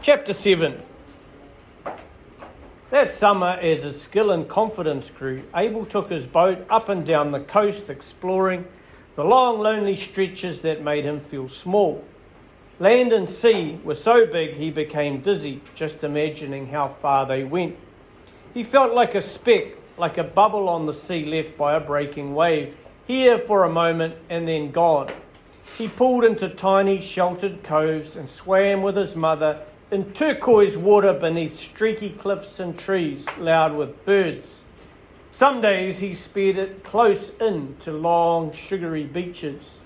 Chapter 7. That summer, as his skill and confidence grew, Abel took his boat up and down the coast, exploring the long, lonely stretches that made him feel small. Land and sea were so big he became dizzy just imagining how far they went. He felt like a speck, like a bubble on the sea left by a breaking wave, here for a moment and then gone. He pulled into tiny sheltered coves and swam with his mother in turquoise water beneath streaky cliffs and trees loud with birds. Some days he sped it close in to long, sugary beaches.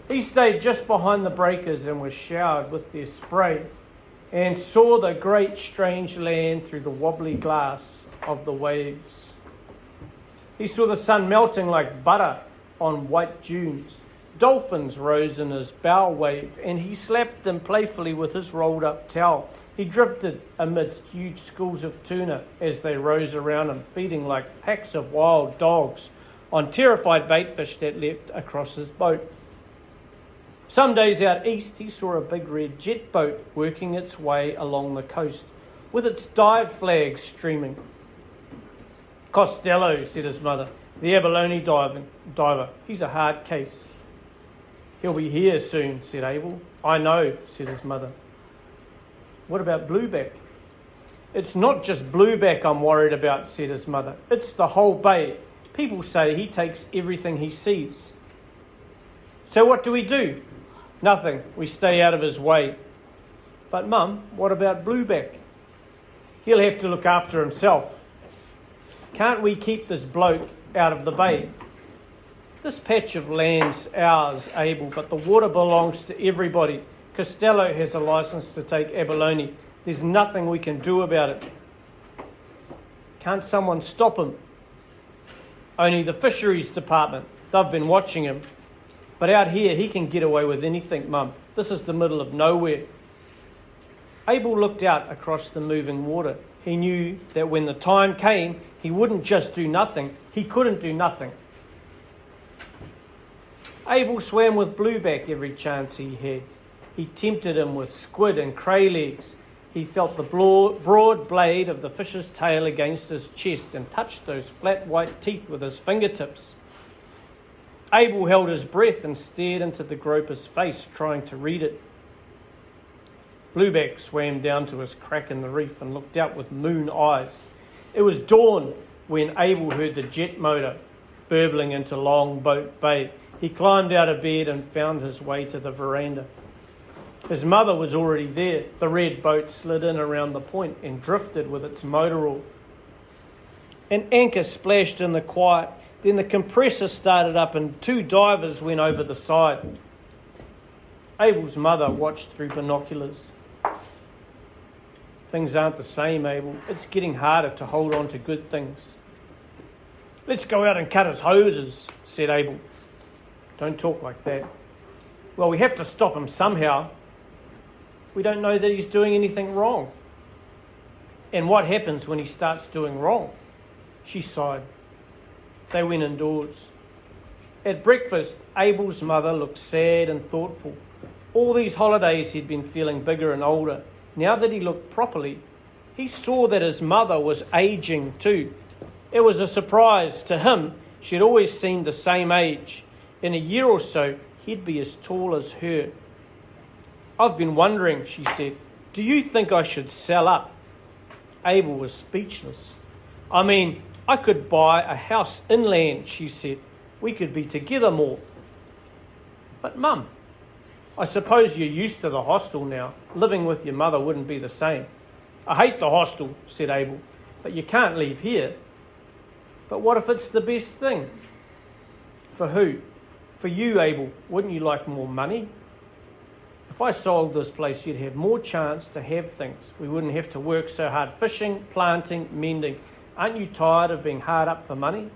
He stayed just behind the breakers and was showered with their spray and saw the great strange land through the wobbly glass of the waves. He saw the sun melting like butter on white dunes. Dolphins rose in his bow wave, and he slapped them playfully with his rolled-up towel. He drifted amidst huge schools of tuna as they rose around him, feeding like packs of wild dogs on terrified baitfish that leapt across his boat. Some days out east, he saw a big red jet boat working its way along the coast, with its dive flags streaming. "Costello," said his mother, "the abalone diver. He's a hard case." "He'll be here soon," said Abel. "I know," said his mother. "What about Blueback?" "It's not just Blueback I'm worried about," said his mother. "It's the whole bay. People say he takes everything he sees." "So what do we do?" "Nothing. We stay out of his way." "But, Mum, what about Blueback?" "He'll have to look after himself." "Can't we keep this bloke out of the bay?" "This patch of land's ours, Abel, but the water belongs to everybody. Costello has a license to take abalone. There's nothing we can do about it." "Can't someone stop him?" "Only the fisheries department. They've been watching him. But out here he can get away with anything, Mum. This is the middle of nowhere." Abel looked out across the moving water. He knew that when the time came, he wouldn't just do nothing. He couldn't do nothing. Abel swam with Blueback every chance he had. He tempted him with squid and cray legs. He felt the broad blade of the fish's tail against his chest and touched those flat white teeth with his fingertips. Abel held his breath and stared into the groper's face, trying to read it. Blueback swam down to his crack in the reef and looked out with moon eyes. It was dawn when Abel heard the jet motor burbling into Longboat Bay. He climbed out of bed and found his way to the veranda. His mother was already there. The red boat slid in around the point and drifted with its motor off. An anchor splashed in the quiet. Then the compressor started up and 2 divers went over the side. Abel's mother watched through binoculars. "Things aren't the same, Abel. It's getting harder to hold on to good things." "Let's go out and cut his hoses," said Abel. "Don't talk like that." "Well, we have to stop him somehow. We don't know that he's doing anything wrong." "And what happens when he starts doing wrong?" She sighed. They went indoors. At breakfast, Abel's mother looked sad and thoughtful. All these holidays he'd been feeling bigger and older. Now that he looked properly, he saw that his mother was aging too. It was a surprise to him. She'd always seemed the same age. In a year or so, he'd be as tall as her. "I've been wondering," she said, "do you think I should sell up?" Abel was speechless. I could buy a house inland," she said. "We could be together more." "But, Mum, I suppose you're used to the hostel now. Living with your mother wouldn't be the same." "I hate the hostel," said Abel, "but you can't leave here." "But what if it's the best thing?" "For who?" "For you, Abel. Wouldn't you like more money?" "If I sold this place, you'd have more chance to have things. We wouldn't have to work so hard fishing, planting, mending. Aren't you tired of being hard up for money?"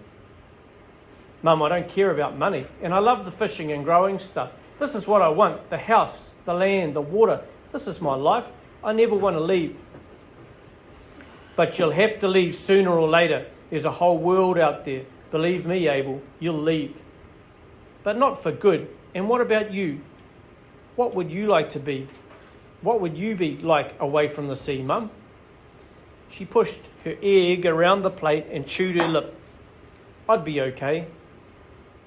"Mum, I don't care about money, and I love the fishing and growing stuff. This is what I want, the house, the land, the water. This is my life. I never want to leave." "But you'll have to leave sooner or later. There's a whole world out there. Believe me, Abel, you'll leave." "But not for good. And what about you? What would you like to be?" What would you be like away from the sea, Mum? She pushed her egg around the plate and chewed her lip. I'd be okay.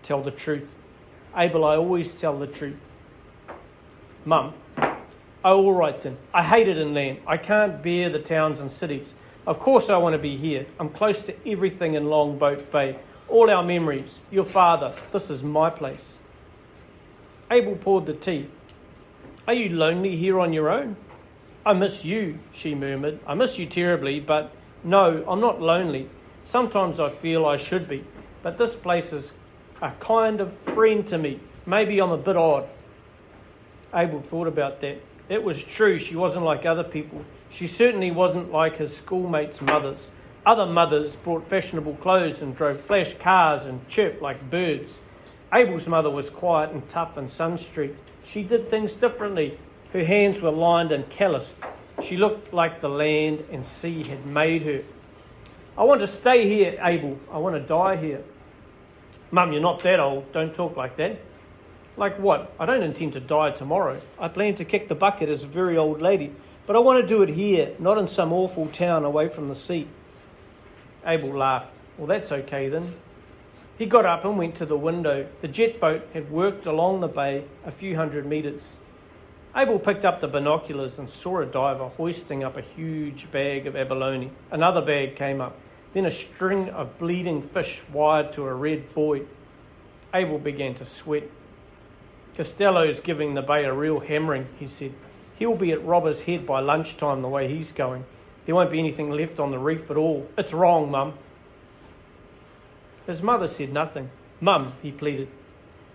Tell the truth. Abel, I always tell the truth. Mum, oh, all right then. I hate it inland. I can't bear the towns and cities. Of course I want to be here. I'm close to everything in Longboat Bay. All our memories. Your father. This is my place. Abel poured the tea. Are you lonely here on your own? I miss you, she murmured. I miss you terribly, but no, I'm not lonely. Sometimes I feel I should be, but this place is a kind of friend to me. Maybe I'm a bit odd. Abel thought about that. It was true, she wasn't like other people. She certainly wasn't like his schoolmates' mothers. Other mothers brought fashionable clothes and drove flash cars and chirped like birds. Abel's mother was quiet and tough and sun-streaked. She did things differently. Her hands were lined and calloused. She looked like the land and sea had made her. I want to stay here, Abel. I want to die here. Mum, you're not that old. Don't talk like that. Like what? I don't intend to die tomorrow. I plan to kick the bucket as a very old lady. But I want to do it here, not in some awful town away from the sea. Abel laughed. Well, that's okay then. He got up and went to the window. The jet boat had worked along the bay a few 100 metres. Abel picked up the binoculars and saw a diver hoisting up a huge bag of abalone. Another bag came up, then a string of bleeding fish wired to a red buoy. Abel began to sweat. Costello's giving the bay a real hammering, he said. He'll be at Robber's Head by lunchtime the way he's going. There won't be anything left on the reef at all. It's wrong, Mum. His mother said nothing. Mum, he pleaded.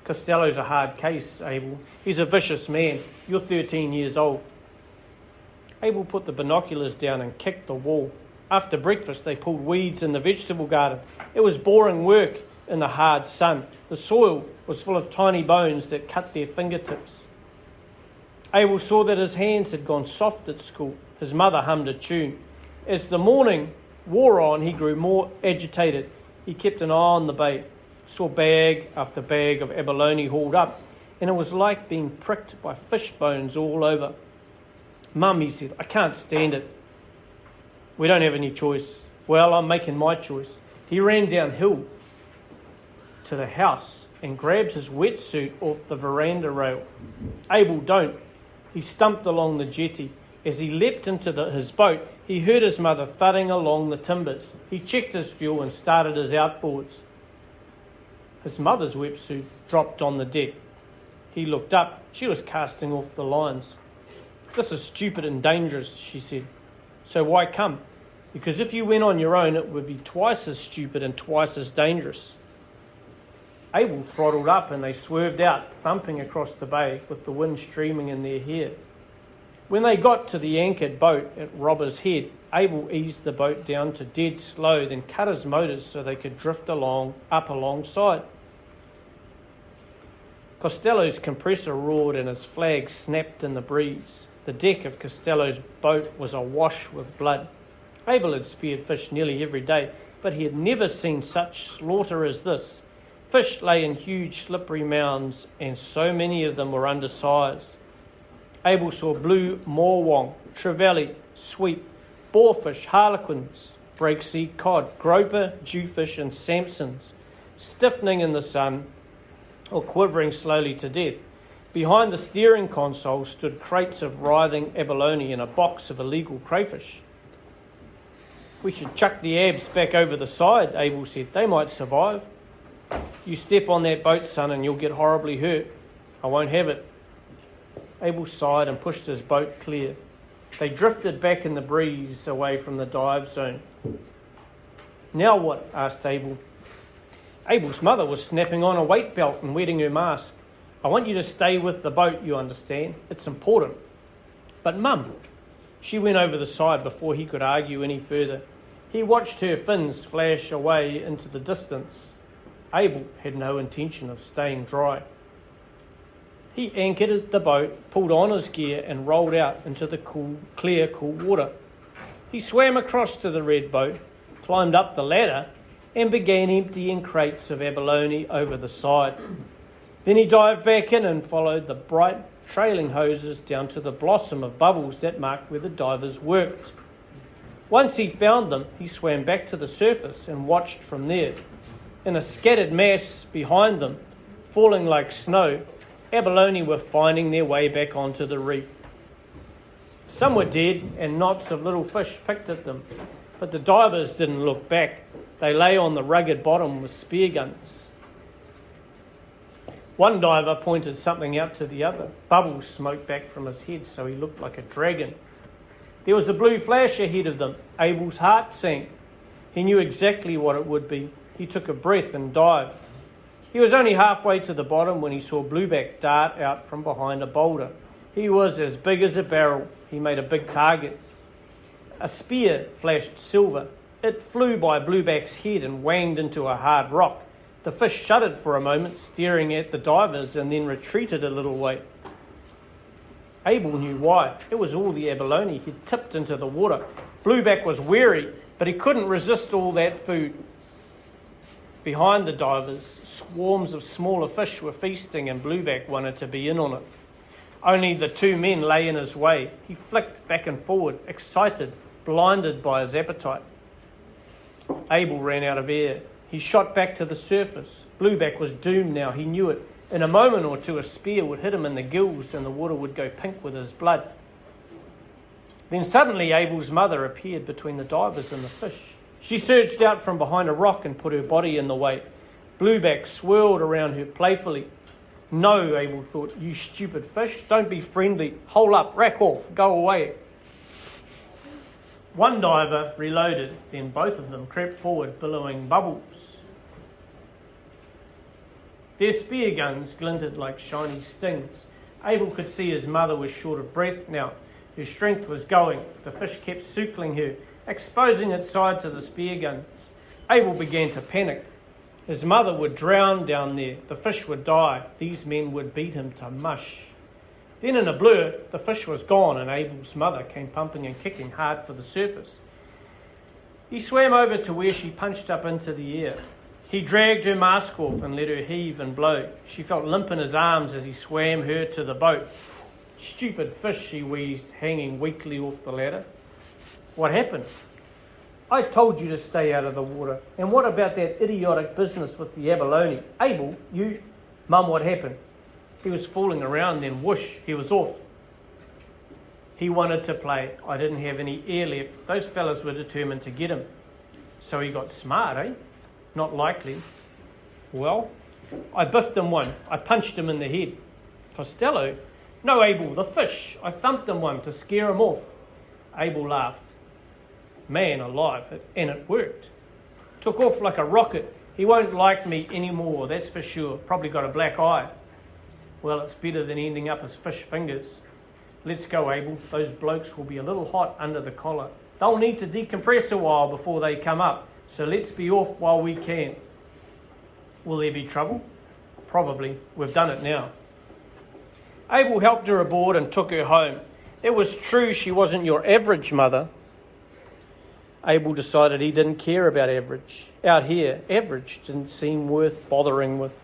Costello's a hard case, Abel. He's a vicious man. You're 13 years old. Abel put the binoculars down and kicked the wall. After breakfast, they pulled weeds in the vegetable garden. It was boring work in the hard sun. The soil was full of tiny bones that cut their fingertips. Abel saw that his hands had gone soft at school. His mother hummed a tune. As the morning wore on, he grew more agitated. He kept an eye on the bay, saw bag after bag of abalone hauled up, and it was like being pricked by fish bones all over. Mum, he said, I can't stand it. We don't have any choice. Well, I'm making my choice. He ran downhill to the house and grabbed his wetsuit off the veranda rail. Abel, don't. He stumped along the jetty. As he leapt into his boat, he heard his mother thudding along the timbers. He checked his fuel and started his outboards. His mother's wetsuit dropped on the deck. He looked up. She was casting off the lines. This is stupid and dangerous, she said. So why come? Because if you went on your own, it would be twice as stupid and twice as dangerous. Abel throttled up and they swerved out, thumping across the bay with the wind streaming in their hair. When they got to the anchored boat at Robber's Head, Abel eased the boat down to dead slow, then cut his motors so they could drift up alongside. Costello's compressor roared and his flag snapped in the breeze. The deck of Costello's boat was awash with blood. Abel had speared fish nearly every day, but he had never seen such slaughter as this. Fish lay in huge slippery mounds, and so many of them were undersized. Abel saw blue morwong, trevally, sweep, boarfish, harlequins, breakseed cod, groper, jewfish and samsons, stiffening in the sun or quivering slowly to death. Behind the steering console stood crates of writhing abalone and a box of illegal crayfish. We should chuck the abs back over the side, Abel said. They might survive. You step on that boat, son, and you'll get horribly hurt. I won't have it. Abel sighed and pushed his boat clear. They drifted back in the breeze away from the dive zone. Now what? Asked Abel. Abel's mother was snapping on a weight belt and wetting her mask. I want you to stay with the boat, you understand. It's important. But Mum, she went over the side before he could argue any further. He watched her fins flash away into the distance. Abel had no intention of staying dry. He anchored the boat, pulled on his gear and rolled out into the clear water. He swam across to the red boat, climbed up the ladder and began emptying crates of abalone over the side. Then he dived back in and followed the bright trailing hoses down to the blossom of bubbles that marked where the divers worked. Once he found them, he swam back to the surface and watched from there. In a scattered mass behind them, falling like snow, abalone were finding their way back onto the reef. Some were dead, and knots of little fish picked at them, but the divers didn't look back. They lay on the rugged bottom with spear guns. One diver pointed something out to the other. Bubbles smoked back from his head, so he looked like a dragon. There was a blue flash ahead of them. Abel's heart sank. He knew exactly what it would be. He took a breath and dived. He was only halfway to the bottom when he saw Blueback dart out from behind a boulder. He was as big as a barrel. He made a big target. A spear flashed silver. It flew by Blueback's head and wanged into a hard rock. The fish shuddered for a moment, staring at the divers, and then retreated a little way. Abel knew why. It was all the abalone he'd tipped into the water. Blueback was wary, but he couldn't resist all that food. Behind the divers, swarms of smaller fish were feasting, and Blueback wanted to be in on it. Only the two men lay in his way. He flicked back and forward, excited, blinded by his appetite. Abel ran out of air. He shot back to the surface. Blueback was doomed now. He knew it. In a moment or two, a spear would hit him in the gills and the water would go pink with his blood. Then suddenly Abel's mother appeared between the divers and the fish. She surged out from behind a rock and put her body in the way. Blueback swirled around her playfully. No, Abel thought, you stupid fish, don't be friendly. Hole up, rack off, go away. One diver reloaded, then both of them crept forward, billowing bubbles. Their spear guns glinted like shiny stings. Abel could see his mother was short of breath now. Her strength was going. The fish kept circling her, exposing its side to the spear guns. Abel began to panic. His mother would drown down there. The fish would die. These men would beat him to mush. Then in a blur, the fish was gone and Abel's mother came pumping and kicking hard for the surface. He swam over to where she punched up into the air. He dragged her mask off and let her heave and blow. She felt limp in his arms as he swam her to the boat. Stupid fish, she wheezed, hanging weakly off the ladder. What happened? I told you to stay out of the water. And what about that idiotic business with the abalone? Abel, you... Mum, what happened? He was falling around, then whoosh, he was off. He wanted to play. I didn't have any air left. Those fellas were determined to get him. So he got smart, eh? Not likely. Well, I biffed him one. I punched him in the head. Costello? No, Abel, the fish. I thumped him one to scare him off. Abel laughed. Man alive, and it worked. Took off like a rocket. He won't like me anymore, that's for sure. Probably got a black eye. Well, it's better than ending up as fish fingers. Let's go, Abel. Those blokes will be a little hot under the collar. They'll need to decompress a while before they come up, so let's be off while we can. Will there be trouble? Probably. We've done it now. Abel helped her aboard and took her home. It was true she wasn't your average mother. Abel decided he didn't care about average. Out here, average didn't seem worth bothering with.